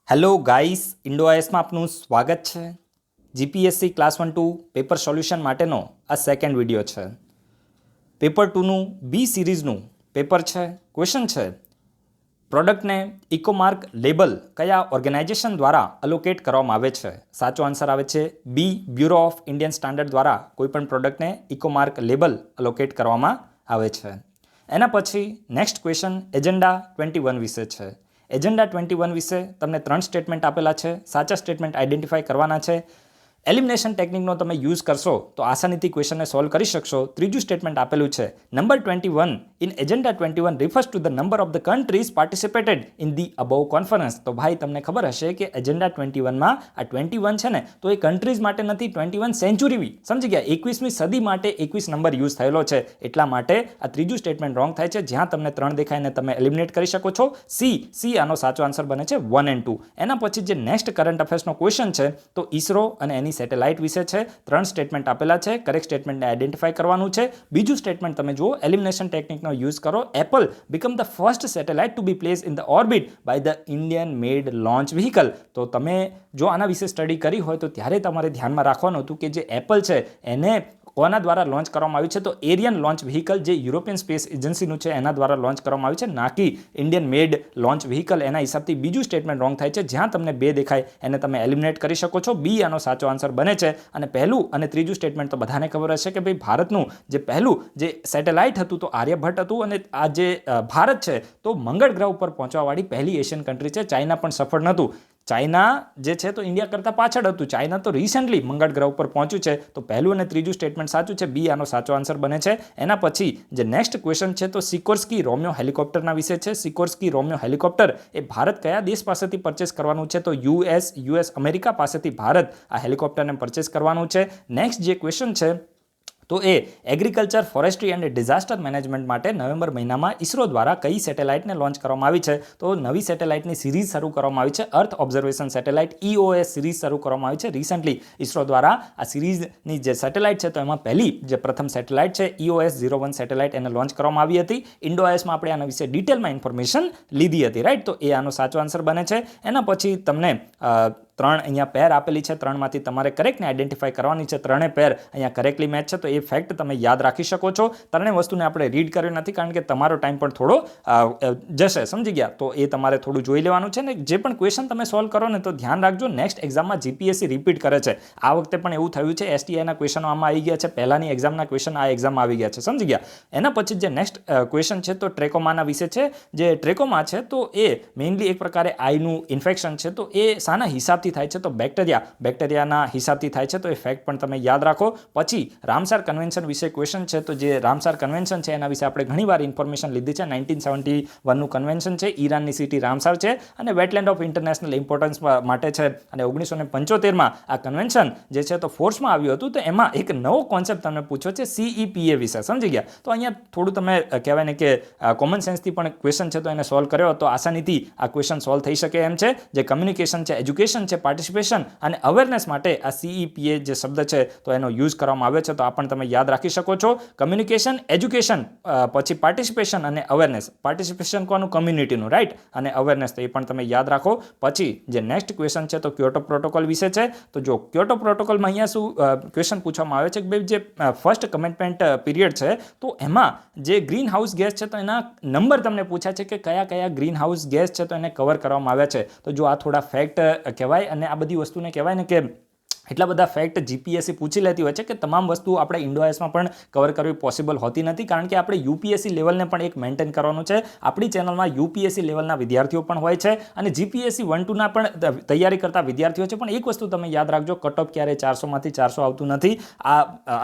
Hello guys, ઇન્ડોઆઈએસમાં આપનું સ્વાગત છે. જીપીએસસી ક્લાસ 1-2 પેપર સોલ્યુશન માટેનો આ સેકન્ડ વિડીયો છે. પેપર 2નું બી સિરીઝનું પેપર છે. ક્વેશ્ચન છે, પ્રોડક્ટને ઇકોમાર્ક લેબલ કયા ઓર્ગેનાઇઝેશન દ્વારા અલોકેટ કરવામાં આવે છે? સાચો આન્સર આવે છે બી, બ્યુરો ઓફ ઇન્ડિયન સ્ટાન્ડર્ડ દ્વારા કોઈપણ પ્રોડક્ટને ઇકોમાર્ક લેબલ અલોકેટ કરવામાં આવે છે. એના પછી નેક્સ્ટ ક્વેશ્ચન એજન્ડા 21 વિશે છે. એજન્ડા 21 વિશે તમને 3 સ્ટેટમેન્ટ આપેલા છે. સાચા સ્ટેટમેન્ટ આઈડેન્ટિફાઈ કરવાના છે. એલિમિનેશન ટેકનિકનો તમે યુઝ કરશો તો આસાનીથી ક્વેશ્ચનને સોલ્વ કરી શકશો. ત્રીજું સ્ટેટમેન્ટ આપેલું છે, number 21 in agenda 21 refers to the number of the countries participated in the above conference. તો ભાઈ તમને ખબર હશે કે એજન્ડા 21માં આ 21 છે ને, તો એ કન્ટ્રીઝ માટે નથી, 21 સેન્ચુરી, સમજી ગયા, 21મી સદી માટે 21 નંબર યુઝ થયેલો છે. એટલા માટે આ ત્રીજું સ્ટેટમેન્ટ રોંગ થાય છે. જ્યાં તમને 3 દેખાયને તમે એલિમિનેટ કરી શકો છો. સી આનો સાચો આન્સર બને છે 1 and 2. એના પછી જે નેક્સ્ટ કરંટ અફેર્સનો ક્વેશ્ચન છે, તો ઇસરો અને એની સેટેલાઇટ વિશે છે. 3 સ્ટેટમેન્ટ આપેલા છે. કરેક્ટ સ્ટેટમેન્ટને આઈડેન્ટિફાઈ કરવાનું છે. બીજું સ્ટેટમેન્ટ તમે જુઓ, એલિમિનેશન ટેકનિકનો યુઝ કરો. Apple become the first satellite to be place in the orbit by the Indian made launch vehicle. તો તમે જો આના વિશે સ્ટડી કરી હોય તો ત્યારે તમારે ધ્યાનમાં રાખવાનું હતું કે જે એપલ છે એને કોના દ્વારા લોન્ચ કરવામાં આવ્યું છે? તો એરિયન લોન્ચ વ્હીકલ જે યુરોપિયન સ્પેસ એજન્સીનું છે એના દ્વારા લોન્ચ કરવામાં આવ્યું છે, ના કે ઇન્ડિયન મેડ લોન્ચ વ્હીકલ. એના હિસાબથી બીજું સ્ટેટમેન્ટ રોંગ થાય છે. જ્યાં તમને 2 દેખાય એને તમે એલિમિનેટ કરી શકો છો. બી આનો સાચો આન્સર બને છે. અને પહેલું અને ત્રીજું સ્ટેટમેન્ટ તો બધાને ખબર હશે કે ભાઈ ભારતનું જે પહેલું જે સેટેલાઇટ હતું તો આર્યભટ્ટ હતું, અને આ જે ભારત છે તો મંગળ ગ્રહ ઉપર પહોંચવાવાળી પહેલી એશિયન કન્ટ્રી છે. ચાઇના પણ સફળ નહોતું. ચાઇના જે છે તો ઇન્ડિયા કરતાં પાછળ હતું. ચાઇના તો રિસેન્ટલી મંગળ ગ્રહ ઉપર પહોંચ્યું છે. તો પહેલું અને ત્રીજું સ્ટેટમેન્ટ સાચું છે. બી આનો સાચો આન્સર બને છે. એના પછી જે નેક્સ્ટ ક્વેશ્ચન છે તો સિકોર્સ્કી રોમિયો હેલિકોપ્ટરના વિશે છે. સિકોર્સ્કી રોમિયો હેલિકોપ્ટર એ ભારત કયા દેશ પાસેથી પરચેસ કરવાનું છે? તો યુએસ અમેરિકા પાસેથી ભારત આ હેલિકોપ્ટરને પરચેસ કરવાનું છે. નેક્સ્ટ જે ક્વેશ્ચન છે તો એ agriculture, forestry and disaster management માટે નવેમ્બર મહિનામાં ઇસરો દ્વારા કઈ સેટેલાઇટને લોન્ચ કરવામાં આવી છે? તો નવી સેટેલાઇટની સિરીઝ શરૂ કરવામાં આવી છે. અર્થ ઓબ્ઝર્વેશન સેટેલાઇટ EOS સિરીઝ શરૂ કરવામાં આવી છે. રિસન્ટલી ઇસરો દ્વારા આ સિરીઝની જે સેટેલાઇટ છે તો એમાં પહેલી જે પ્રથમ સેટેલાઇટ છે EOS 01 સેટેલાઇટ એને લોન્ચ કરવામાં આવી હતી. ઇન્ડોઆઈએસમાં આપણે આના વિશે ડિટેલમાં ઇન્ફોર્મેશન લીધી હતી, રાઈટ? તો એ આનો સાચો આન્સર બને છે. એના પછી તમને 3 અહીંયા પેર આપેલી છે. 3માંથી તમારે કરેક્ટને આઈડેન્ટિફાઈ કરવાની છે. 3 પેર અહીંયા કરેક્ટલી મેચ છે. તો એ ફેક્ટ તમે યાદ રાખી શકો છો. 3 વસ્તુને આપણે રીડ કર્યું નથી કારણ કે તમારો ટાઈમ પણ થોડો જશે, સમજી ગયા? તો એ તમારે થોડું જોઈ લેવાનું છે. ને જે પણ ક્વેશ્ચન તમે સોલ્વ કરો ને તો ધ્યાન રાખજો, નેક્સ્ટ એક્ઝામમાં જીપીએસસી રિપીટ કરે છે. આ વખતે પણ એવું થયું છે. STIના ક્વેશ્ચનો આમાં આવી ગયા છે. પહેલાની એક્ઝામના ક્વેશ્ચન આ એક્ઝામમાં આવી ગયા છે, સમજી ગયા? એના પછી જે નેક્સ્ટ ક્વેશ્ચન છે તો ટ્રેકોમાના વિશે છે. જે ટ્રેકોમા છે તો એ મેઇનલી એક પ્રકારે આઈનું ઇન્ફેક્શન છે. તો એ શાના હિસાબથી થાય છે? તો બેક્ટેરિયાના હિસાબથી થાય છે. તો એ ફેક્ટ પણ તમે યાદ રાખો. પછી રામસર કન્વેન્શન વિશે ક્વેશ્ચન છે. તો જે રામસર કન્વેન્શન છે એના વિશે આપણે ઘણીવાર ઇન્ફોર્મેશન લીધી છે. 1971નું કન્વેન્શન છે. ઈરાનની સિટી રામસર છે અને વેટલેન્ડ ઓફ ઇન્ટરનેશનલ ઇમ્પોર્ટન્સ માટે છે. અને 1975માં આ કન્વેન્શન જે છે તો ફોર્સમાં આવ્યું હતું. તો એમાં એક નવો કોન્સેપ્ટ તમને પૂછ્યો છે CEPA વિશે, સમજી ગયા? તો અહીંયા થોડું તમે કહેવાય ને કે કોમન સેન્સથી પણ ક્વેશ્ચન છે તો એને સોલ્વ કર્યો તો આસાનીથી આ ક્વેશ્ચન સોલ્વ થઈ શકે એમ છે. જે કમ્યુનિકેશન છે, એજ્યુકેશન છે, પાર્ટિસિપેશન અને અવેરનેસ માટે આ CEPA જે શબ્દ છે તો એનો યુઝ કરવામાં આવ્યો છે. તો આ પણ તમે યાદ રાખી શકો છો. કમ્યુનિકેશન, એજ્યુકેશન, પછી પાર્ટિસિપેશન અને અવેરનેસ. પાર્ટિસિપેશન કોનું? કમ્યુનિટીનું, રાઈટ? અને અવેરનેસ તો એ પણ તમે યાદ રાખો. પછી જે નેક્સ્ટ ક્વેશ્ચન છે તો ક્યોટો પ્રોટોકોલ વિશે છે. તો જો ક્યોટો પ્રોટોકોલમાં અહીંયા શું ક્વેશ્ચન પૂછવામાં આવે છે કે ભાઈ જે ફર્સ્ટ કમિટમેન્ટ પીરિયડ છે તો એમાં જે ગ્રીન હાઉસ ગેસ છે તો એના નંબર તમને પૂછ્યા છે કે કયા કયા ગ્રીન હાઉસ ગેસ છે તો એને કવર કરવામાં આવ્યા છે. તો જો આ થોડા ફેક્ટ કહેવાય અને આ બધી વસ્તુને કહેવાય ને કે એટલા બધા ફેક્ટ જીપીએસસી પૂછી લેતી હોય છે કે તમામ વસ્તુ આપણે ઇન્ડોઆઈએસમાં પણ કવર કરવી પોસિબલ હોતી નથી. કારણ કે આપણે યુપીએસસી લેવલને પણ એક મેન્ટેન કરવાનું છે. આપણી ચેનલમાં યુપીએસસી લેવલના વિદ્યાર્થીઓ પણ હોય છે અને જીપીએસસી 1-2ના પણ તૈયારી કરતા વિદ્યાર્થીઓ છે. પણ એક વસ્તુ તમે યાદ રાખજો, કટ ઓફ ક્યારેય 400માંથી 400 આવતું નથી.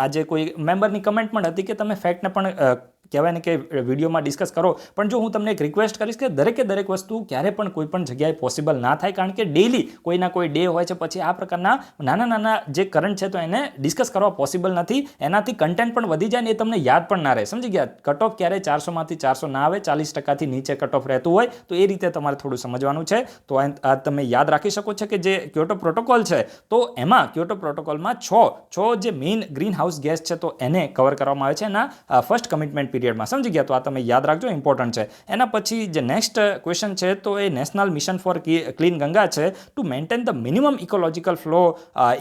આજે કોઈ મેમ્બરની કમેન્ટ પણ હતી કે તમે ફેક્ટને પણ કહેવાય ને કે વિડીયોમાં ડિસ્કસ કરો. પણ જો હું તમને એક રિક્વેસ્ટ કરીશ કે દરેકે દરેક વસ્તુ ક્યારે પણ કોઈ પણ જગ્યાએ પોસિબલ ના થાય. કારણ કે ડેલી કોઈના કોઈ ડે હોય છે. પછી આ પ્રકારના નાના જે કરંટ છે તો એને ડિસ્કસ કરવા પોસિબલ નથી. એનાથી કન્ટેન્ટ પણ વધી જાય ને એ તમને યાદ પણ ના રહે, સમજી ગયા? કટ ઓફ ક્યારેય 400માંથી 400 ના આવે. 40%થી નીચે કટ ઓફ રહેતું હોય તો એ રીતે તમારે થોડું સમજવાનું છે. તો આ તમે યાદ રાખી શકો છો કે જે ક્યોટો પ્રોટોકોલ છે તો એમાં ક્યોટો પ્રોટોકોલમાં 6 જે મેઇન ગ્રીન હાઉસ ગેસ છે તો એને કવર કરવામાં આવે છે એના ફર્સ્ટ કમિટમેન્ટ પીરિયડમાં, સમજી ગયા? તો આ તમે યાદ રાખજો, ઇમ્પોર્ટન્ટ છે. એના પછી જે નેક્સ્ટ ક્વેશ્ચન છે તો એ national mission for clean Ganga છે to maintain the minimum ecological flow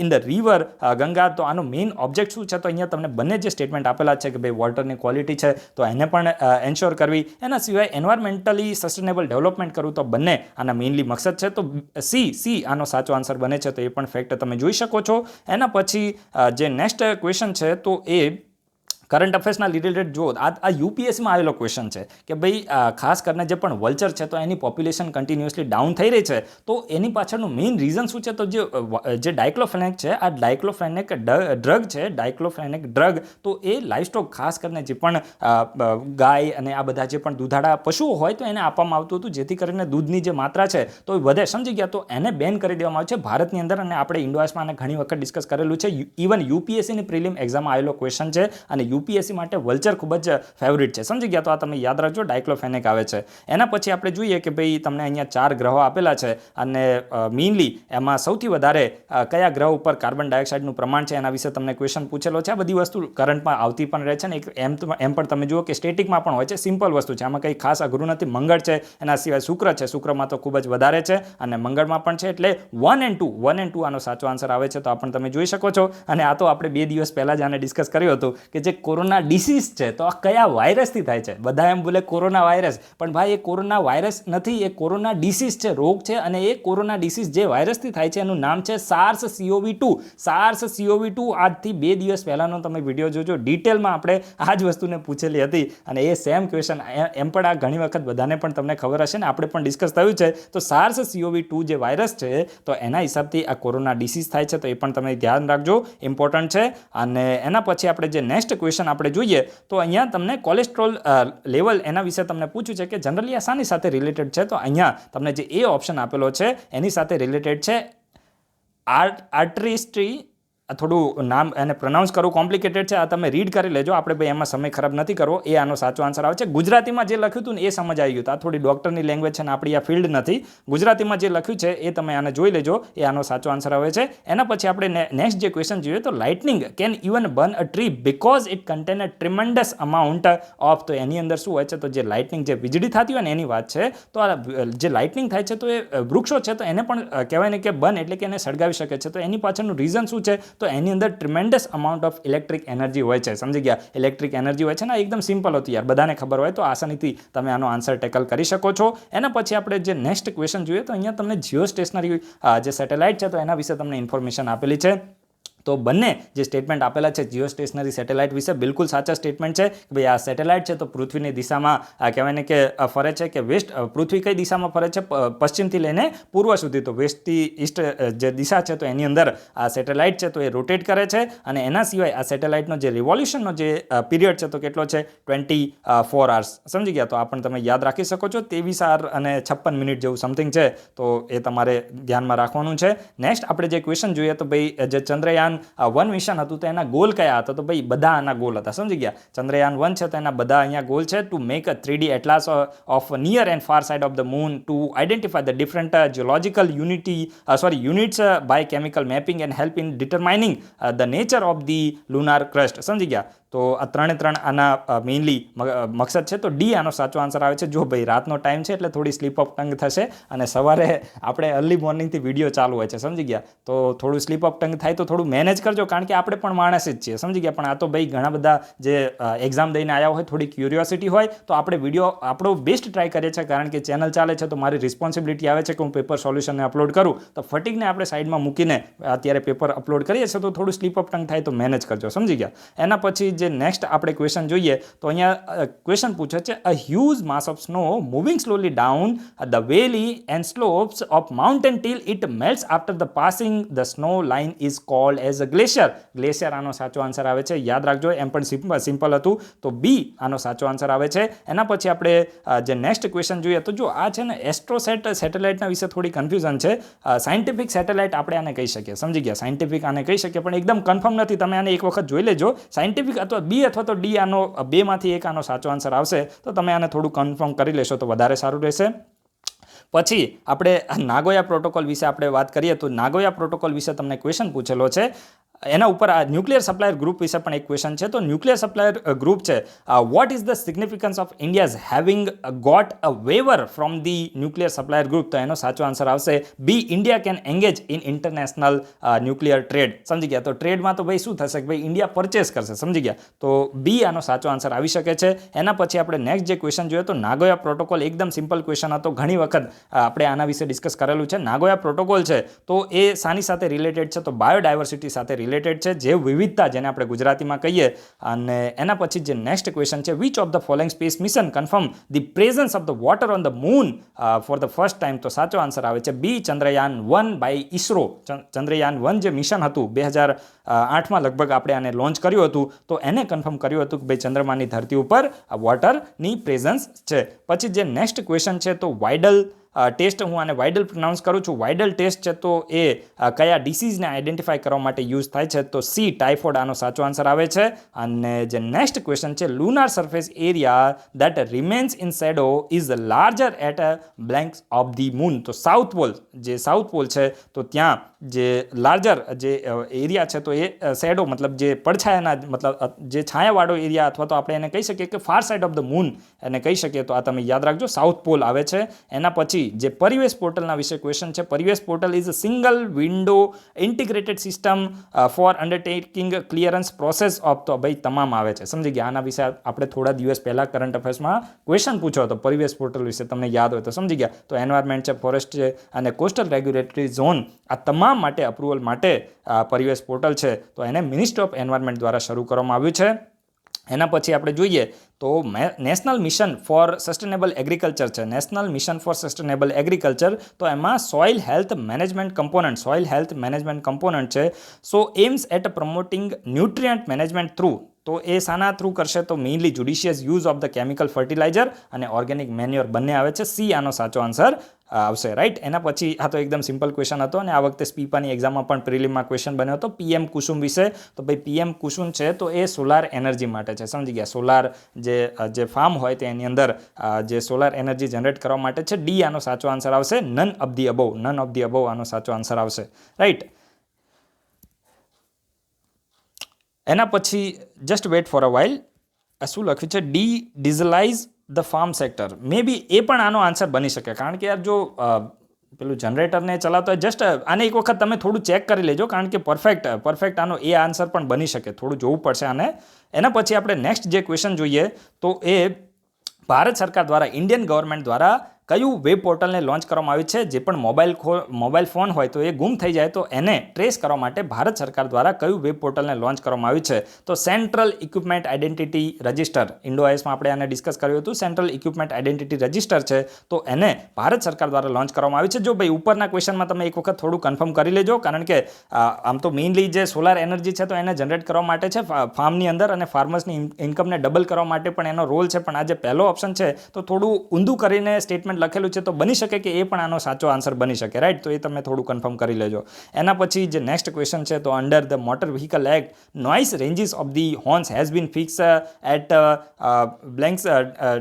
in the river Ganga. તો આનો મેઇન ઓબ્જેક્ટ શું છે? તો અહીંયા તમને બંને જે સ્ટેટમેન્ટ આપેલા છે કે ભાઈ વોટરની ક્વોલિટી છે તો એને પણ એન્શ્યોર કરવી, એના સિવાય એન્વાયરમેન્ટલી સસ્ટેનેબલ ડેવલપમેન્ટ કરવું, તો બંને આના મેઇનલી મકસદ છે. તો સી આનો સાચો આન્સર બને છે. તો એ પણ ફેક્ટ તમે જોઈ શકો છો. એના પછી જે નેક્સ્ટ ક્વેશ્ચન છે તો એ કરંટ અફેર્સના રિલેટેડ જો આ યુપીએસસીમાં આવેલો ક્વેશ્ચન છે કે ભાઈ ખાસ કરીને જે પણ વલ્ચર છે તો એની પોપ્યુલેશન કન્ટિન્યુઅસલી ડાઉન થઈ રહી છે, તો એની પાછળનું મેઇન રીઝન શું છે? તો જે ડાયક્લોફેનેક છે, આ ડાયક્લોફેનેક ડ્રગ છે, ડાયક્લોફેનેક ડ્રગ, તો એ લાઇવસ્ટોક ખાસ કરીને જે પણ ગાય અને આ બધા જે પણ દૂધાળા પશુઓ હોય તો એને આપવામાં આવતું હતું, જેથી કરીને દૂધની જે માત્રા છે તો એ વધે, સમજી ગયા? તો એને બેન કરી દેવામાં આવે છે ભારતની અંદર, અને આપણે ઇન્ડોઆઈએસમાં આને ઘણી વખત ડિસ્કસ કરેલું છે. ઇવન યુપીએસસીની પ્રિલિમ એક્ઝામમાં આવેલો ક્વેશ્ચન છે, અને યુપીએસસી માટે વલ્ચર ખૂબ જ ફેવરિટ છે, સમજી ગયા? તો આ તમે યાદ રાખજો, ડાયક્લોફેનેક આવે છે. એના પછી આપણે જોઈએ કે ભાઈ તમને અહીંયા 4 ગ્રહો આપેલા છે, અને મેઇનલી એમાં સૌથી વધારે કયા ગ્રહ ઉપર કાર્બન ડાયોક્સાઇડનું પ્રમાણ છે એના વિશે તમને ક્વેશ્ચન પૂછેલો છે. આ બધી વસ્તુ કરંટમાં આવતી પણ રહે છે ને એમ પણ તમે જુઓ કે સ્ટેટિકમાં પણ હોય છે, સિમ્પલ વસ્તુ છે, આમાં કંઈ ખાસ અઘરું નથી. મંગળ છે, એના સિવાય શુક્ર છે, શુક્રમાં તો ખૂબ જ વધારે છે, અને મંગળમાં પણ છે, એટલે 1 and 2 આનો સાચો આન્સર આવે છે. તો આ પણ તમે જોઈ શકો છો. અને આ તો આપણે 2 દિવસ પહેલાં જ આને ડિસ્કસ કર્યું હતું કે જે કોરોના ડિસીઝ છે તો આ કયા વાયરસથી થાય છે? બધા એમ બોલે કોરોના વાયરસ, પણ ભાઈ એ કોરોના વાયરસ નથી, એ કોરોના ડિસીઝ છે, રોગ છે. અને એ કોરોના ડિસીઝ જે વાયરસથી થાય છે એનું નામ છે SARS-CoV-2. SARS-CoV-2 આજથી 2 દિવસ પહેલાંનો તમે વિડીયો જોજો, ડિટેલમાં આપણે આ જ વસ્તુને પૂછેલી હતી, અને એ સેમ ક્વેશ્ચન એમ પણ આ ઘણી વખત બધાને પણ તમને ખબર હશે ને આપણે પણ ડિસ્કસ થયું છે. તો SARS-CoV-2 જે વાયરસ છે તો એના હિસાબથી આ કોરોના ડિસીઝ થાય છે. તો એ પણ તમે ધ્યાન રાખજો, ઇમ્પોર્ટન્ટ છે. અને એના પછી આપણે જે નેક્સ્ટ ક્વેશ્ચન આપણે જોઈએ તો અહીંયા તમને કોલેસ્ટ્રોલ લેવલ એના વિશે તમને પૂછ્યું છે કે જનરલી આ શાની સાથે રિલેટેડ છે? તો અહીંયા તમને જે એ ઓપ્શન આપેલો છે એની સાથે રિલેટેડ છે આર્ટરીસ્ટ્રી. થોડું નામ એને પ્રોનાઉન્સ કરવું કોમ્પ્લિકેટેડ છે, આ તમે રીડ કરી લેજો, આપણે ભાઈ એમાં સમય ખરાબ નથી કરવો. એ આનો સાચો આન્સર આવે છે. ગુજરાતીમાં જે લખ્યું હતું ને એ સમજ આવી ગયું, આ થોડી ડૉક્ટરની લેંગ્વેજ છે ને આપણી આ ફિલ્ડ નથી. ગુજરાતીમાં જે લખ્યું છે એ તમે આને જોઈ લેજો, એ આનો સાચો આન્સર આવે છે. એના પછી આપણે નેક્સ્ટ જે ક્વેશ્ચન જોઈએ તો lightning can even burn a tree because it contain a tremendous amount of. તો એની અંદર શું હોય છે? તો જે લાઇટનિંગ જે વીજળી થતી હોય ને એની વાત છે. તો આ જે લાઇટનિંગ થાય છે તો એ વૃક્ષો છે તો એને પણ કહેવાય ને કે બર્ન એટલે કે એને સળગાવી શકે છે. તો એની પાછળનું રીઝન શું છે? તો એની અંદર tremendous amount of electric energy હોય છે, સમજી ગયા? ઇલેક્ટ્રિક એનર્જી હોય છે ને, એકદમ સિમ્પલ હતું યાર, બધાને ખબર હોય તો આસાનીથી તમે આનો આન્સર ટેકલ કરી શકો છો. એના પછી આપણે જે નેક્સ્ટ ક્વેશ્ચન જોઈએ તો અહીંયા તમને જીઓ સ્ટેશનરી જે સેટેલાઇટ છે તો એના વિશે તમને ઇન્ફોર્મેશન આપેલી છે. તો બંને જે સ્ટેટમેન્ટ આપેલા છે જીઓ સ્ટેશનરી સેટેલાઇટ વિશે બિલકુલ સાચા સ્ટેટમેન્ટ છે કે ભાઈ આ સેટેલાઇટ છે તો પૃથ્વીની દિશામાં કહેવાય ને કે ફરે છે કે વેસ્ટ, પૃથ્વી કઈ દિશામાં ફરે છે? પશ્ચિમથી લઈને પૂર્વ સુધી. તો વેસ્ટથી ઈસ્ટ જે દિશા છે તો એની અંદર આ સેટેલાઇટ છે તો એ રોટેટ કરે છે. અને એના સિવાય આ સેટેલાઇટનો જે રિવોલ્યુશનનો જે પીરિયડ છે તો કેટલો છે? 24 hours, સમજી ગયા? તો આ પણ તમે યાદ રાખી શકો છો. 23 hours અને 56 મિનિટ જેવું સમથિંગ છે, તો એ તમારે ધ્યાનમાં રાખવાનું છે. નેક્સ્ટ આપણે જે ક્વેશ્ચન જોઈએ તો ભાઈ જે ચંદ્રયાન 1 મિશન હતું તો એના ગોલ કયા હતા? તો ભાઈ બધા આના ગોલ હતા, સમજી ગયા? ચંદ્રયાન 1 છે તો એના બધા અહીંયા ગોલ છે to make a 3D atlas of near and far side of the moon, to identify the different geological units by chemical mapping and help in determining the nature of the lunar crust, સમજી ગયા? તો આ ત્રણે આના mainly મકસદ છે. તો D આનો સાચો આન્સર આવે છે. જો ભાઈ રાતનો ટાઈમ છે એટલે થોડી સ્લીપ ઓફ ટંગ થશે, અને સવારે આપણે અર્લી મોર્નિંગથી વિડીયો ચાલુ હોય છે, સમજી ગયા? તો થોડું સ્લીપ ઓફ ટંગ થાય તો થોડું મેનેજ કરજો, કારણ કે આપણે પણ માણસ જ છીએ, સમજી ગયા? પણ આ તો ભાઈ ઘણા બધા જે એક્ઝામ દઈને આવ્યા હોય, થોડી ક્યુરિયોસિટી હોય તો આપણે વિડીયો આપણો બેસ્ટ ટ્રાય કરીએ છીએ, કારણ કે ચેનલ ચાલે છે તો મારી રિસ્પોન્સિબિલિટી આવે છે કે હું પેપર સોલ્યુશનને અપલોડ કરું. તો ફટીકને આપણે સાઈડમાં મૂકીને અત્યારે પેપર અપલોડ કરીએ છીએ, તો થોડું સ્લીપ ઓફ ટંગ થાય તો મેનેજ કરજો, સમજી ગયા? એના પછી જે નેક્સ્ટ આપણે ક્વેશ્ચન જોઈએ તો અહીંયા ક્વેશ્ચન પૂછે છે a huge mass of snow moving slowly down the valley and slopes of mountain till it melts after the passing the snow line is called as a glacier. Glacier આનો સાચો answer આવે છે, યાદ રાખજો, એમ પણ simple હતું. તો બી આનો સાચો આન્સર આવે છે. એના પછી આપણે જે નેક્સ્ટ ક્વેશ્ચન જોઈએ તો જો આ છે ને એસ્ટ્રોસેટ સેટેલાઇટના વિશે થોડી કન્ફ્યુઝન છે. સાયન્ટિફિક સેટેલાઇટ આપણે આને કહી શકીએ, સમજી ગયા? સાયન્ટિફિક આને કહી શકીએ, પણ એકદમ કન્ફર્મ નથી, તમે આને એક વખત જોઈ લેજો. સાયન્ટિફિક અથવા બી અથવા તો ડી, આનો બેમાંથી એક આનો સાચો આન્સર આવશે. તો તમે આને થોડું કન્ફર્મ કરી લેશો તો વધારે સારું રહેશે. પછી આપણે નાગોયા પ્રોટોકોલ વિશે આપણે વાત કરીએ તો નાગોયા પ્રોટોકોલ વિશે તમને ક્વેશ્ચન પૂછેલો છે. એના ઉપર આ ન્યુક્લિયર સપ્લાયર ગ્રુપ વિશે પણ એક ક્વેશ્ચન છે. તો ન્યુક્લિયર સપ્લાયર ગ્રુપ છે, what is the significance of India's having got a waiver from the nuclear supplier group? તો એનો સાચો આન્સર આવશે B, India can engage in international nuclear trade. સમજી ગયા? તો ટ્રેડમાં તો ભાઈ શું થશે કે ભાઈ ઇન્ડિયા પરચેસ કરશે. સમજી ગયા? તો બી આનો સાચો આન્સર આવી શકે છે. એના પછી આપણે નેક્સ્ટ જે ક્વેશ્ચન જોઈએ તો નાગોયા પ્રોટોકોલ, એકદમ સિમ્પલ ક્વેશ્ચન હતો, ઘણી વખત આપણે આના વિશે ડિસ્કસ કરેલું છે. નાગોયા પ્રોટોકોલ છે તો એ શાની સાથે રિલેટેડ છે? તો બાયોડાયવર્સિટી સાથે રિલેટેડ છે, જે વિવિધતા, જેને આપણે ગુજરાતીમાં કહીએ. અને એના પછી જે નેક્સ્ટ ક્વેશ્ચન છે, which of the following space mission confirm the presence of the water on the moon for the first time? તો સાચો આન્સર આવે છે બી, ચંદ્રયાન-1 બાય ઇસરો. ચંદ્રયાન-1 જે મિશન હતું 2008માં લગભગ આપણે આને લોન્ચ કર્યું હતું, તો એને કન્ફર્મ કર્યું હતું કે ભાઈ ચંદ્રમાની ધરતી ઉપર વોટરની પ્રેઝન્સ છે. પછી જે નેક્સ્ટ ક્વેશ્ચન છે તો વાઇડલ ટેસ્ટ, હું આને વાઇડલ પ્રોનાઉન્સ કરું છું. વાઇડલ ટેસ્ટ છે તો એ કયા ડિસીઝને આઈડેન્ટિફાઈ કરવા માટે યુઝ થાય છે? તો સી, ટાઇફોઇડ આનો સાચો આન્સર આવે છે. અને જે નેક્સ્ટ ક્વેશ્ચન છે, lunar surface area that remains in shadow is larger at blanks of the moon. તો સાઉથ પોલ, જે સાઉથ પોલ છે તો ત્યાં જે લાર્જર જે એરિયા છે તો એ શેડો મતલબ જે પડછાયાના મતલબ જે છાયાવાળો એરિયા, અથવા તો આપણે એને કહી શકીએ કે far side of the moon એને કહી શકીએ. તો આ તમે યાદ રાખજો, સાઉથ પોલ આવે છે. એના પછી જે પરિવેશ પોર્ટલના વિશે ક્વેશ્ચન છે, Parivesh portal is a single window integrated system for undertaking clearance process of. તો ભાઈ તમામ આવે છે. સમજી ગયા? આના વિશે આપણે થોડા દિવસ પહેલા કરંટ અફેર્સમાં ક્વેશ્ચન પૂછ્યો હતો પરિવેશ પોર્ટલ વિશે, તમને યાદ હોય તો. સમજી ગયા? તો એન્વાયરમેન્ટ છે, ફોરેસ્ટ છે અને કોસ્ટલ રેગ્યુલેટરી ઝોન, આ તમામ માટે અપ્રુવલ માટે પરિવેશ પોર્ટલ છે તો એને મિનિસ્ટ્રી ઓફ એન્વાયરમેન્ટ દ્વારા શરૂ કરવામાં આવ્યું છે. એના પછી આપણે જોઈએ તો national mission for sustainable agriculture છે. National mission for sustainable agriculture, તો એમાં સોઇલ હેલ્થ મેનેજમેન્ટ કમ્પોનન્ટ છે. So aims at promoting nutrient management through. તો એ શાના થ્રુ કરશે? તો mainly judicious use of the chemical fertiliser અને ઓર્ગેનિક મેન્યોર બંને આવે છે. સી આનો સાચો આન્સર આવશે. રાઈટ? એના પછી આ તો એકદમ સિમ્પલ ક્વેશ્ચન હતો અને આ વખતે સ્પીપાની એક્ઝામમાં પણ પ્રિલિમમાં ક્વેશ્ચન બન્યો હતો પીએમ કુસુમ વિશે. તો ભાઈ પીએમ કુસુમ છે તો એ સોલાર એનર્જી માટે છે. સમજી ગયા? સોલાર જે ફાર્મ હોય તો એની અંદર જે સોલાર એનર્જી જનરેટ કરવા માટે છે. ડી આનો સાચો આન્સર આવશે. નન ઓફ ધી અબોવ આનો સાચો આન્સર આવશે. રાઈટ? એના પછી just wait for a while, શું લખ્યું છે? D dieselise the farm sector. Maybe એ પણ આનો આન્સર બની શકે, કારણ કે યાર જો પેલું જનરેટરને ચલાવતો હોય, જસ્ટ આને એક વખત તમે થોડું ચેક કરી લેજો, કારણ કે પરફેક્ટ આનો એ આન્સર પણ બની શકે. થોડું જોવું પડશે આને. એના પછી આપણે નેક્સ્ટ જે ક્વેશ્ચન જોઈએ તો એ ભારત સરકાર દ્વારા, ઇન્ડિયન ગવર્મેન્ટ દ્વારા કયું વેબ પોર્ટલને લોન્ચ કરવામાં આવ્યું છે? જે પણ મોબાઈલ ફોન હોય તો એ ગુમ થઈ જાય તો એને ટ્રેસ કરવા માટે ભારત સરકાર દ્વારા કયું વેબ પોર્ટલને લોન્ચ કરવામાં આવ્યું છે? તો સેન્ટ્રલ ઇક્વિપમેન્ટ આઇડેન્ટિટી રજિસ્ટર. ઇન્ડોઆઈએસમાં આપણે આને ડિસ્કસ કર્યું હતું. સેન્ટ્રલ ઇક્વિપમેન્ટ આઇડેન્ટિટી રજિસ્ટર છે તો એને ભારત સરકાર દ્વારા લોન્ચ કરવામાં આવ્યું છે. જો ભાઈ ઉપરના ક્વેશ્ચનમાં તમે એક વખત થોડું કન્ફર્મ કરી લેજો, કારણ કે આમ તો મેઇનલી જે સોલાર એનર્જી છે તો એને જનરેટ કરવા માટે છે ફાર્મની અંદર, અને ફાર્મર્સની ઇન્કમને ડબલ કરવા માટે પણ એનો રોલ છે. પણ આ જે પહેલો ઓપ્શન છે તો થોડું ઊંધું કરીને સ્ટેટમેન્ટ લખેલું છે, તો બની શકે કે એ પણ આનો સાચો આન્સર બની શકે. રાઈટ? તો એ તમે થોડું કન્ફર્મ કરી લેજો. એના પછી જે નેક્સ્ટ ક્વેશ્ચન છે તો under the motor vehicle act noise ranges of the horns has been fix at blanks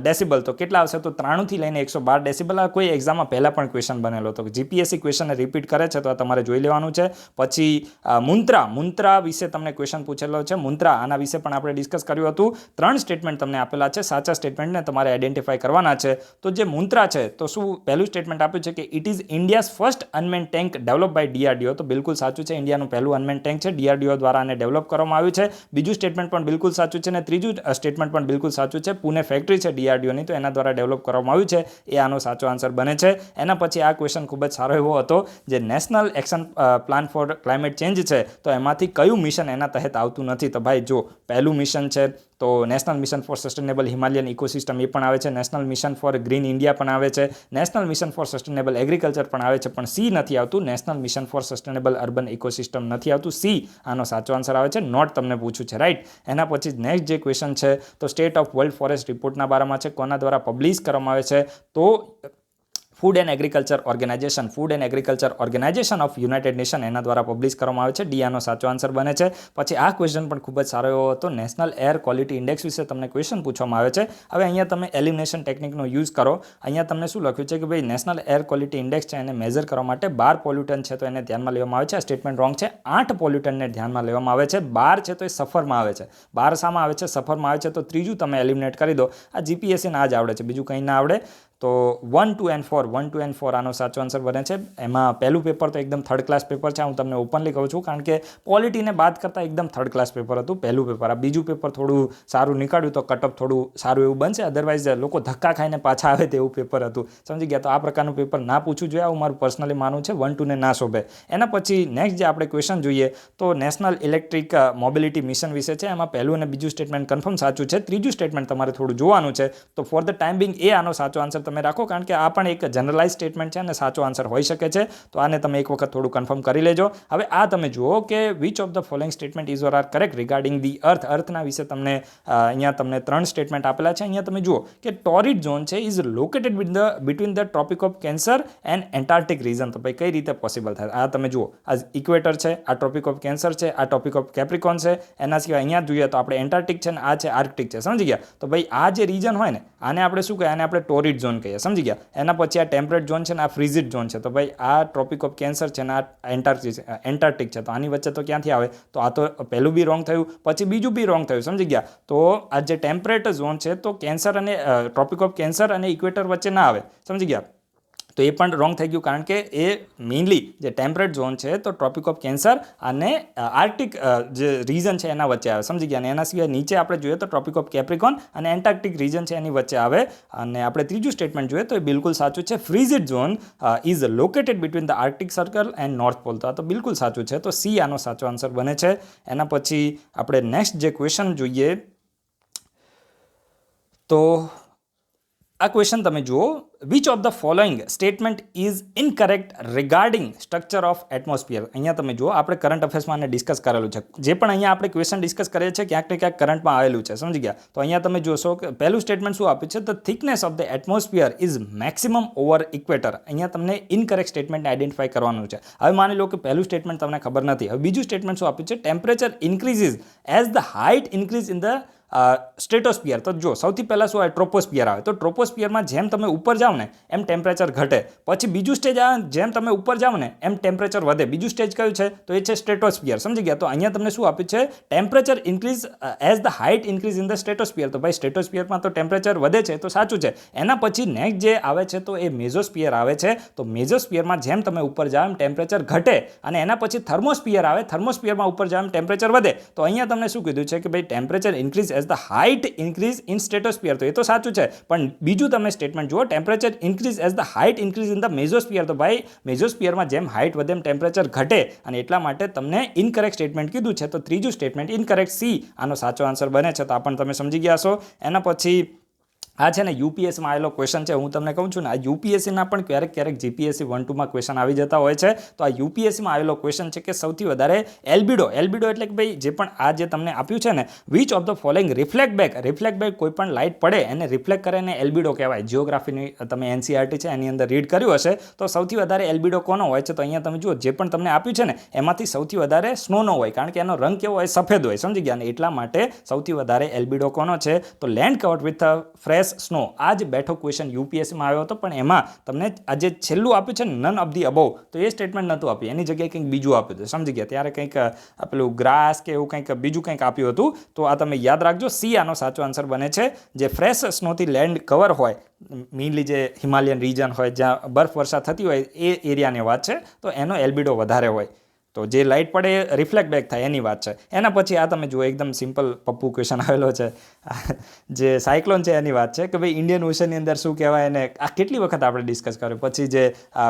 decibel. તો કેટલા આવશે? તો 93 થી લઈને 112 ડેસિબલ. આ કોઈ એક્ઝામમાં પહેલા પણ ક્વેશ્ચન બનેલો હતો. જીપીએસસી ક્વેશ્ચનને રિપીટ કરે છે તો આ તમારે જોઈ લેવાનું છે. પછી મુન્દ્રા વિશે તમને ક્વેશ્ચન પૂછેલો છે. મુન્દ્રા, આના વિશે પણ આપણે ડિસ્કસ કર્યું હતું. 3 સ્ટેટમેન્ટ તમને આપેલા છે. સાચા સ્ટેટમેન્ટને તમારે આઈડેન્ટિફાઈ કરવાના છે. તો જે મુન્દ્રા છે તો શું પહેલું સ્ટેટમેન્ટ આપ્યું છે કે it is India's first unmanned tank develop by DRDO. તો બિલકુલ સાચું છે. ઇન્ડિયાનું પહેલું અનમેન ટેન્ક છે, ડીઆરડીઓ દ્વારા આને ડેવલપ કરવામાં આવ્યું છે. બીજું સ્ટેટમેન્ટ પણ બિલકુલ સાચું છે અને ત્રીજું સ્ટેટમેન્ટ પણ બિલકુલ સાચું છે. પુણે ફેક્ટરી છે ડીઆરડીઓની, તો એના દ્વારા ડેવલપ કરવામાં આવ્યું છે. એ આનો સાચો આન્સર બને છે. એના પછી આ ક્વેશ્ચન ખૂબ જ સારો એવો હતો, જે national action plan four climate change છે તો એમાંથી કયું મિશન એના તહેત આવતું નથી? તો ભાઈ જો પહેલું મિશન છે તો national mission for sustainable Himalayan ecosystem એ પણ આવે છે. National mission for green India પણ આવે છે. National mission for sustainable agriculture પણ આવે છે. પણ સી નથી આવતું. National mission for sustainable urban ecosystem નથી આવતું. સી આનો સાચો આન્સર આવે છે. નોટ તમને પૂછ્યું છે. રાઈટ? એના પછી નેક્સ્ટ જે ક્વેશ્ચન છે તો સ્ટેટ ઓફ વર્લ્ડ ફોરેસ્ટ રિપોર્ટના બારામાં છે. કોના દ્વારા પબ્લિશ કરવામાં આવે છે? તો Food and Agriculture Organization of United Nation એના દ્વારા પબ્લિશ કરવામાં આવે છે. ડી આનો સાચો આન્સર બને છે. પછી આ ક્વેશ્ચન પણ ખૂબ જ સારો એવો હતો. નેશનલ એર ક્વોલિટી ઇન્ડેક્સ વિશે તમને ક્વેશ્ચન પૂછવામાં આવે છે. હવે અહીંયા તમે એલિમિનેશન ટેકનિકનો યુઝ કરો. અહીંયા તમને શું લખ્યું છે કે ભાઈ નેશનલ એર ક્વોલિટી ઇન્ડેક્સ છે એને મેઝર કરવા માટે 12 પોલ્યુટન્ટ છે તો એને ધ્યાનમાં લેવામાં આવે છે. આ સ્ટેટમેન્ટ રોંગ છે. 8 પોલ્યુટન્ટને ધ્યાનમાં લેવામાં આવે છે. 12 છે તો એ સફરમાં આવે છે. 12 શામાં આવે છે? સફરમાં આવે છે. તો ત્રીજું તમે એલિમિનેટ કરી દો. આ જીપીએસસીને આ જ આવડે છે, બીજું કંઈ ના આવડે. તો 1, 2 and 4 આનો સાચો આન્સર બને છે. એમાં પહેલું પેપર તો એકદમ થર્ડ ક્લાસ પેપર છે. હું તમને ઓપનલી કહું છું, કારણ કે પોલિટીને બાદ કરતાં એકદમ થર્ડ ક્લાસ પેપર હતું પહેલું પેપર. આ બીજું પેપર થોડું સારું નીકળ્યું તો કટઅપ થોડું સારું એવું બનશે. અધરવાઇઝ લોકો ધક્કા ખાઈને પાછા આવે તેવું પેપર હતું. સમજી ગયા? તો આ પ્રકારનું પેપર ના પૂછવું જોઈએ, આવું મારું પર્સનલી માનવું છે. 1, 2 ને ના શોભે. એના પછી નેક્સ્ટ જે આપણે ક્વેશ્ચન જોઈએ તો નેશનલ ઇલેક્ટ્રિક મોબિલિટી મિશન વિશે છે. એમાં પહેલું અને બીજું સ્ટેટમેન્ટ કન્ફર્મ સાચું છે. ત્રીજું સ્ટેટમેન્ટ તમારે થોડું જોવાનું છે. તો ફોર ધ ટાઈમ બિંગ એ આનો સાચો આન્સર તમે રાખો, કારણ કે આ પણ એક જનરલાઇઝ સ્ટેટમેન્ટ છે અને સાચો આન્સર હોઈ શકે છે. તો આને તમે એક વખત થોડું કન્ફર્મ કરી લેજો. હવે આ તમે જુઓ કે which of the following statement is or are correct regarding the અર્થના વિશે તમને અહીંયા તમને 3 સ્ટેટમેન્ટ આપેલા છે. અહીંયા તમે જુઓ કે ટોરિડ ઝોન છે is located between the tropic of cancer and Antarctic region. તો ભાઈ કઈ રીતે પોસિબલ થાય? આ તમે જુઓ, આ ઇક્વેટર છે, આ ટ્રોપિક ઓફ કેન્સર છે, આ ટ્રોપિક ઓફ કેપ્રિકોન છે. એના સિવાય અહીંયા જોઈએ તો આપણે એન્ટાર્કટિક છે ને આ છે આર્કટિક છે. સમજી ગયા? તો ભાઈ આ જે રીજન હોય ને આને આપણે શું કહીએ? આને આપણે ટોરિડ ઝોન કહીએ. સમજી ગયા? એના પછી આ ટેમ્પરેટ ઝોન છે ને આ ફ્રીઝિડ ઝોન છે. તો ભાઈ આ ટ્રોપિક ઓફ કેન્સર છે ને આ એન્ટાર્કટિક છે. તો આની વચ્ચે તો ક્યાંથી આવે? તો આ તો પહેલું બી રોંગ થયું, પછી બીજું બી રોંગ થયું. સમજી ગયા? તો આ જે ટેમ્પરેટ ઝોન છે તો કેન્સર અને ટ્રોપિક ઓફ કેન્સર અને ઇક્વેટર વચ્ચે ના આવે. સમજી ગયા? તો એ પણ રોંગ થઈ ગયું, કારણ કે એ મેઇનલી જે ટેમ્પરેટ ઝોન છે તો ટ્રોપિક ઓફ કેન્સર અને આર્કટિક જે રીજન છે એના વચ્ચે આવે. સમજી ગયા? અને એના સિવાય નીચે આપણે જોઈએ તો ટ્રોપિક ઓફ કેપ્રિકોન અને એન્ટાર્કટિક રીજન છે એની વચ્ચે આવે. અને આપણે ત્રીજું સ્ટેટમેન્ટ જોઈએ તો એ બિલકુલ સાચું છે. Frigid zone is located between the Arctic circle and north pole. તો આ તો બિલકુલ સાચું છે. તો સી આનો સાચો આન્સર બને છે. એના પછી આપણે નેક્સ્ટ જે ક્વેશ્ચન જોઈએ તો આ ક્વેશ્ચન તમે જુઓ, which of the following statement is incorrect regarding structure of atmosphere. અહીંયા તમે જુઓ, આપણે કરંટ અફેર્સમાં આને ડિસ્કસ કરેલું છે. જે પણ અહીંયા આપણે ક્વેશ્ચન ડિસ્કસ કરીએ છીએ ક્યાંક ને ક્યાંક કરંટમાં આવેલું છે. સમજી ગયા? તો અહીંયા તમે જોશો કે પહેલું સ્ટેટમેન્ટ શું આપ્યું છે? The thickness of the atmosphere is maximum over equator. અહીંયા તમને ઇનકરેક્ટ સ્ટેટમેન્ટને આઈડેન્ટિફાઈ કરવાનું છે. હવે માની લો કે પહેલું સ્ટેટમેન્ટ તમને ખબર નથી. હવે બીજું સ્ટેટમેન્ટ શું આપ્યું છે? Temperature increases as the height increase in the stratosphere. તો જો સૌથી પહેલાં શું આવે? ટ્રોપોસ્ફિયર આવે. તો ટ્રોપોસ્ફિયરમાં જેમ તમે ઉપર જાઓ ને એમ ટેમ્પરેચર ઘટે. પછી બીજું સ્ટેજ આવે, જેમ તમે ઉપર જાઓ ને એમ ટેમ્પરેચર વધે. બીજું સ્ટેજ કયું છે? તો એ છે સ્ટ્રેટોસ્ફિયર. સમજી ગયા? તો અહીંયા તમને શું આપ્યું છે? Temperature increase as the height increase in the stratosphere. તો ભાઈ સ્ટ્રેટોસ્ફિયરમાં તો ટેમ્પરેચર વધે છે, તો સાચું છે. એના પછી નેક્સ્ટ જે આવે છે તો એ મેઝોસ્ફિયર આવે છે. તો મેઝોસ્ફિયરમાં જેમ તમે ઉપર જાઓ એમ ટેમ્પરેચર ઘટે. અને એના પછી થર્મોસ્ફિયર આવે. થર્મોસ્ફિયરમાં ઉપર જાઓ એમ ટેમ્પરેચર વધે. તો અહીંયા તમને શું કીધું છે કે ભાઈ temperature increase as the height increase in stratosphere. તો એ તો સાચું છે. પણ બીજું તમે સ્ટેટમેન્ટ જુઓ, temperature increase as the height increase in the mesosphere. તો ભાઈ મેઝોસ્ફિયરમાં જેમ હાઇટ વધે એમ ટેમ્પરેચર ઘટે. અને એટલા માટે તમને ઇનકરેક્ટ સ્ટેટમેન્ટ કીધું છે. તો ત્રીજું સ્ટેટમેન્ટ ઇનકરેક્ટ, સી આનો સાચો આન્સર બને છે. તો આ પણ તમે સમજી ગયા છો. એના પછી આ છે ને યુપીએસસીમાં આવેલો ક્વેશ્ચન છે. હું તમને કહું છું ને, આ યુપીએસસીના પણ ક્યારેક જીપીએસસી 1, 2માં ક્વેશ્ચન આવી જતા હોય છે. તો આ યુપીએસસીમાં આવેલો ક્વેશ્ચન છે કે સૌથી વધારે એલ્બિડો એટલે કે ભાઈ જે પણ આ જે તમને આપ્યું છે ને, which of the following reflect back કોઈ પણ લાઇટ પડે એને રિફ્લેક્ટ કરે ને એલ્બિડો કહેવાય. જિયોગ્રાફીની તમે એનસીઆરટી છે એની અંદર રીડ કર્યું હશે. તો સૌથી વધારે એલ્બિડો કોનો હોય છે? તો અહીંયા તમે જુઓ, જે પણ તમને આપ્યું છે ને એમાંથી સૌથી વધારે સ્નોનો હોય, કારણ કે એનો રંગ કેવો હોય? સફેદ હોય. સમજી ગયા? ને એટલા માટે સૌથી વધારે એલ્બિડો કોનો છે? તો land covered with fresh snow. આ જ બેઠો ક્વેશ્ચન યુપીએસસીમાં આવ્યો હતો, પણ એમાં તમને આ જે છેલ્લું આપ્યું છે નન ઓફ ધી અબોવ, તો એ સ્ટેટમેન્ટ નહોતું આપ્યું. એની જગ્યાએ કંઈક બીજું આપ્યું હતું. સમજી ગયા? ત્યારે કંઈક પેલું ગ્રાસ કે એવું કંઈક બીજું કંઈક આપ્યું હતું. તો આ તમે યાદ રાખજો. સી આનો સાચો આન્સર બને છે. જે ફ્રેશ સ્નોથી લેન્ડ કવર હોય, મેઇનલી જે હિમાલયન રીજન હોય જ્યાં બરફ વર્ષા થતી હોય એ એરિયાની વાત છે. તો એનો એલ્બિડો વધારે હોય. તો જે લાઇટ પડે એ રિફ્લેક્ટ બેક થાય એની વાત છે. એના પછી આ તમે જુઓ, એકદમ સિમ્પલ પપ્પુ ક્વેશ્ચન આવેલો છે. જે સાયક્લોન છે એની વાત છે કે ભાઈ ઇન્ડિયન ઓશનની અંદર શું કહેવાય એને. આ કેટલી વખત આપણે ડિસ્કસ કર્યું. પછી જે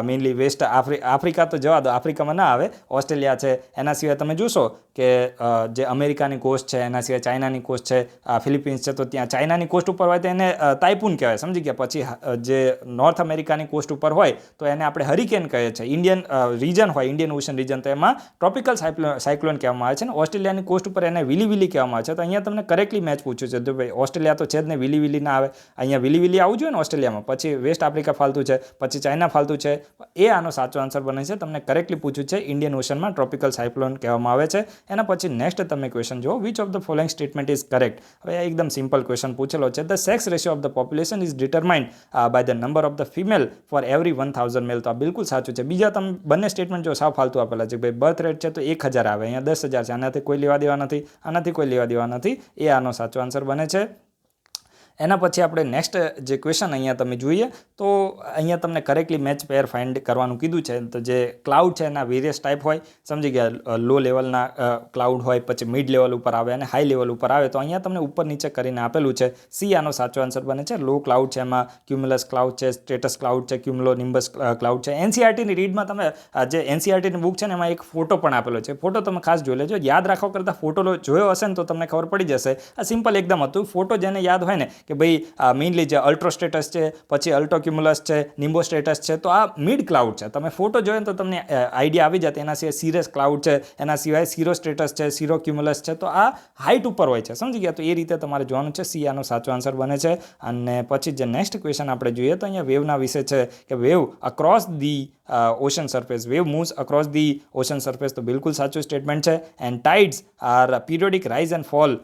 મેઇનલી વેસ્ટ આફ્રિકા તો જવા દો, આફ્રિકામાં ના આવે, ઓસ્ટ્રેલિયા છે. એના સિવાય તમે જોશો કે જે અમેરિકાની કોસ્ટ છે, એના સિવાય ચાઇનાની કોસ્ટ છે, ફિલિપિન્સ છે. તો ત્યાં ચાઇનાની કોસ્ટ ઉપર હોય તો એને તાઇપૂન કહેવાય. સમજી ગયા? પછી જે નોર્થ અમેરિકાની કોસ્ટ ઉપર હોય તો એને આપણે હરિકેન કહીએ છીએ. ઇન્ડિયન રીજન હોય, ઇન્ડિયન ઓશન રીજન, તો એમાં ટ્રોપિકલ સાયક્લોન કહેવામાં આવે છે. ને ઓસ્ટ્રેલિયાની કોસ્ટ ઉપર એને વિલી કહેવામાં આવે છે. તો અહીંયા તમને કરેક્ટલી મેચ પૂછ્યું છે. જો ભાઈ ઓસ્ટ્રેલિયા તો છે જ નહીં, વિલી વિલી ના આવે, અહીંયા વિલી વિલી આવવું જોઈએ ને ઓસ્ટ્રેલિયામાં, પછી વેસ્ટ આફ્રિકા ફાલતું છે, પછી ચાઇના ફાલતું છે, એ આનો સાચો આન્સર બને છે. તમને કરેક્ટલી પૂછ્યું છે ઇન્ડિયન ઓશનમાં ટ્રોપિકલ સાયક્લોન કહેવામાં આવે છે. એના પછી નેક્સ્ટ તમે ક્વેશ્ચન જુઓ, which of the following statement is correct. હવે એકદમ સિમ્પલ ક્વેશ્ચન પૂછેલો છે. The sex ratio of the population is determined by the number of the female for every 1000 male. તો આ બિલકુલ સાચું છે. બીજા તમે બંને સ્ટેટમેન્ટ જો સાવ ફાલતુ આપેલા છે. ભાઈ બર્થ રેટ છે તો 1000 આવે, અહીંયા 10,000 છે, આનાથી કોઈ લેવા દેવા નથી, આનાથી કોઈ લેવા દેવા નથી, એ આનો સાચો આન્સર બને છે. એના પછી આપણે નેક્સ્ટ જે ક્વેશ્ચન અહીંયા તમે જોઈએ તો અહીંયા તમને કરેક્ટલી મેચ પેર ફાઇન્ડ કરવાનું કીધું છે. તો જે ક્લાઉડ છે એના વેરિયસ ટાઈપ હોય, સમજી ગયા, લો લેવલના ક્લાઉડ હોય, પછી મિડ લેવલ ઉપર આવે અને હાઈ લેવલ ઉપર આવે. તો અહીંયા તમને ઉપર નીચે કરીને આપેલું છે. સી આનો સાચો આન્સર બને છે. લો ક્લાઉડ છે, એમાં ક્યુમ્યુલસ ક્લાઉડ છે, સ્ટેટસ ક્લાઉડ છે, ક્યુમ્યુલો નિમ્બસ ક્લાઉડ છે. એનસીઆરટીની રીડમાં તમે જે એનસીઆરટીની બુક છે ને એમાં એક ફોટો પણ આપેલો છે. ફોટો તમે ખાસ જોઈ લેજો. યાદ રાખવા કરતાં ફોટો જોયો હશે ને તો તમને ખબર પડી જશે. આ સિમ્પલ એકદમ હતું. ફોટો જેને યાદ હોય ને કે ભાઈ મેઇનલી જે અલ્ટ્રો સ્ટેટસ છે, પછી અલ્ટો ક્યુમ્યુલસ છે, નિમ્બો સ્ટેટસ છે, તો આ મિડ ક્લાઉડ છે. તમે ફોટો જોયો તો તમને આઈડિયા આવી જાય. એના સિવાય સિરસ ક્લાઉડ છે, એના સિવાય સીરો સ્ટેટસ છે, સીરો ક્યુમ્યુલસ છે, તો આ હાઇટ ઉપર હોય છે, સમજી ગયા. તો એ રીતે તમારે જોવાનું છે. સી આનો સાચો આન્સર બને છે. અને પછી જે નેક્સ્ટ ક્વેશ્ચન આપણે જોઈએ તો અહીંયા વેવના વિશે છે કે wave across the ocean surface, wave moves across the ocean surface, તો બિલકુલ સાચું સ્ટેટમેન્ટ છે. And tides are periodic rise and fall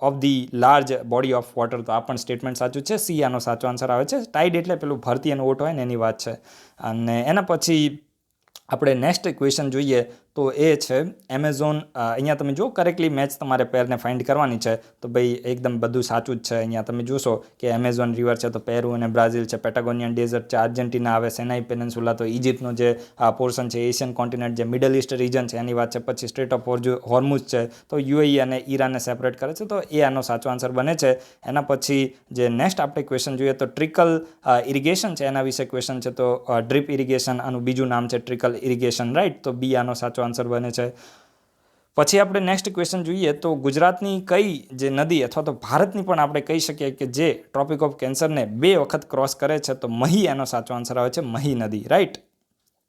of the large body of water, તો આ પણ સ્ટેટમેન્ટ સાચું છે. સી આનો સાચો આન્સર આવે છે. ટાઇડ એટલે પેલું ભરતી અને ઓટ હોય ને એની વાત છે. અને એના પછી આપણે નેક્સ્ટ ક્વેશ્ચન જોઈએ તો એ છે એમેઝોન. અહીંયા તમે જો કરેક્ટલી મેચ તમારે પેરને ફાઇન્ડ કરવાની છે. તો ભાઈ એકદમ બધું સાચું જ છે. અહીંયા તમે જોશો કે એમેઝોન રિવર છે તો પેરુ અને બ્રાઝિલ છે, પેટાગોનિયન ડેઝર્ટ છે, આર્જેન્ટિના આવે, સેનાઈ પેનિન્સુલા તો ઇજિપ્તનો જે પોર્શન છે, એશિયન કોન્ટિનેન્ટ જે મિડલ ઈસ્ટ રિજન છે એની વાત છે. પછી સ્ટ્રેટ ઓફ હોર્મુઝ છે, તો યુએઈ અને ઈરાનને સેપરેટ કરે છે, તો એ આનો સાચો આન્સર બને છે. એના પછી જે નેક્સ્ટ આપણે ક્વેશ્ચન જોઈએ તો ટ્રિકલ ઇરિગેશન છે, એના વિશે ક્વેશ્ચન છે. તો ડ્રીપ ઇરિગેશન આનું બીજું નામ છે ટ્રિકલ ઇરિગેશન, રાઈટ. તો બી આનો સાચો આન્સર બને છે. પછી આપણે નેક્સ્ટ ક્વેશ્ચન જોઈએ તો ગુજરાતની કઈ જે નદી અથવા તો ભારતની પણ આપણે કહી શકીએ કે જે ટ્રોપિક ઓફ કેન્સરને 2 વખત ક્રોસ કરે છે, તો મહી એનો સાચો આન્સર આવે છે. મહી નદી, રાઈટ.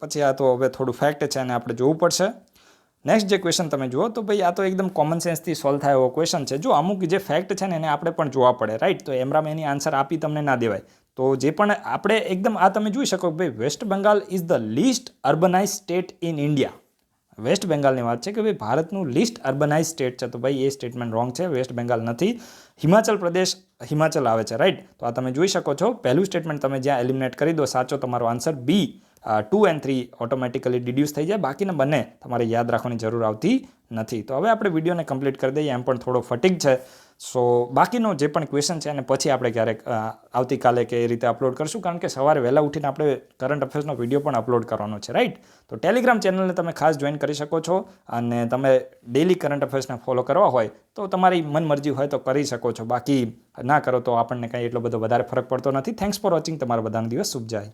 પછી આ તો હવે થોડું ફેક્ટ છે અને આપણે જોવું પડશે. નેક્સ્ટ જે ક્વેશ્ચન તમે જુઓ તો ભાઈ આ તો એકદમ કોમન સેન્સથી સોલ્વ થાય એવો ક્વેશ્ચન છે. જો અમુક જે ફેક્ટ છે ને એને આપણે પણ જોવા પડે, રાઈટ. તો એમરામ એની આન્સર આપી તમને ના દેવાય. તો જે પણ આપણે એકદમ આ તમે જોઈ શકો ભાઈ West Bengal is the least urbanise state in India. West બેંગાલની વાત છે કે ભાઈ ભારતનું લીસ્ટ અર્બનાઇઝ સ્ટેટ છે, તો ભાઈ એ સ્ટેટમેન્ટ રોંગ છે. વેસ્ટ બેંગાલ નથી. હિમાચલ પ્રદેશ, હિમાચલ આવે છે, રાઈટ. તો આ તમે જોઈ શકો છો. પહેલું સ્ટેટમેન્ટ તમે જ્યાં એલિમિનેટ કરી દો, સાચો તમારો આન્સર બી 2 and 3 ઓટોમેટિકલી ડિડ્યુસ થઈ જાય. બાકીના બંને તમારે યાદ રાખવાની જરૂર આવતી નથી. તો હવે આપણે વિડીયોને કમ્પ્લીટ કરી દઈએ. એમ પણ થોડો ફટીક છે. સો બાકીનો જે પણ ક્વેશ્ચન છે અને પછી આપણે ક્યારેક આવતીકાલે કે એ રીતે અપલોડ કરશું, કારણ કે સવારે વહેલા ઉઠીને આપણે કરંટ અફેર્સનો વિડીયો પણ અપલોડ કરવાનો છે, રાઈટ. તો ટેલિગ્રામ ચેનલને તમે ખાસ જોઈન કરી શકો છો અને તમે ડેલી કરંટ અફેર્સને ફોલો કરવા હોય તો તમારી મનમરજી હોય તો કરી શકો છો. બાકી ના કરો તો આપણને કંઈ એટલો બધો વધારે ફરક પડતો નથી. Thanks for watching. તમારા બધાનો દિવસ શુભ જાય.